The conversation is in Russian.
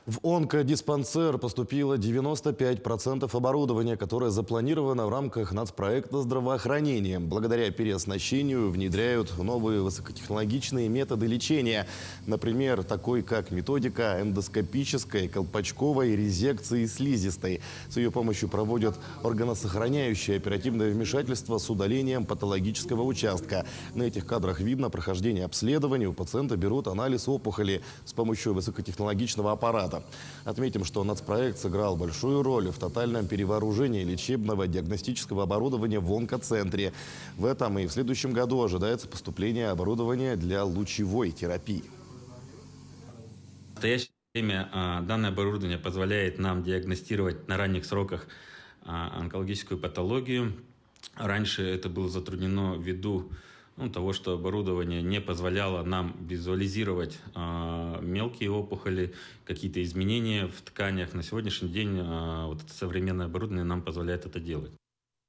В онкодиспансер поступило 95% оборудования, которое запланировано в рамках нацпроекта здравоохранения. Благодаря переоснащению внедряют новые высокотехнологичные методы лечения. Например, такой как методика эндоскопической, колпачковой резекции слизистой. С ее помощью проводят органосохраняющее оперативное вмешательство с удалением патологического участка. На этих кадрах видно прохождение обследования. У пациента берут анализ опухоли с помощью высокотехнологичного аппарата. Отметим, что нацпроект сыграл большую роль в тотальном перевооружении лечебного диагностического оборудования в онкоцентре. В этом и в следующем году ожидается поступление оборудования для лучевой терапии. В настоящее время данное оборудование позволяет нам диагностировать на ранних сроках онкологическую патологию. Раньше это было затруднено ввиду того, что оборудование не позволяло нам визуализировать мелкие опухоли, какие-то изменения в тканях. На сегодняшний день вот это современное оборудование нам позволяет это делать.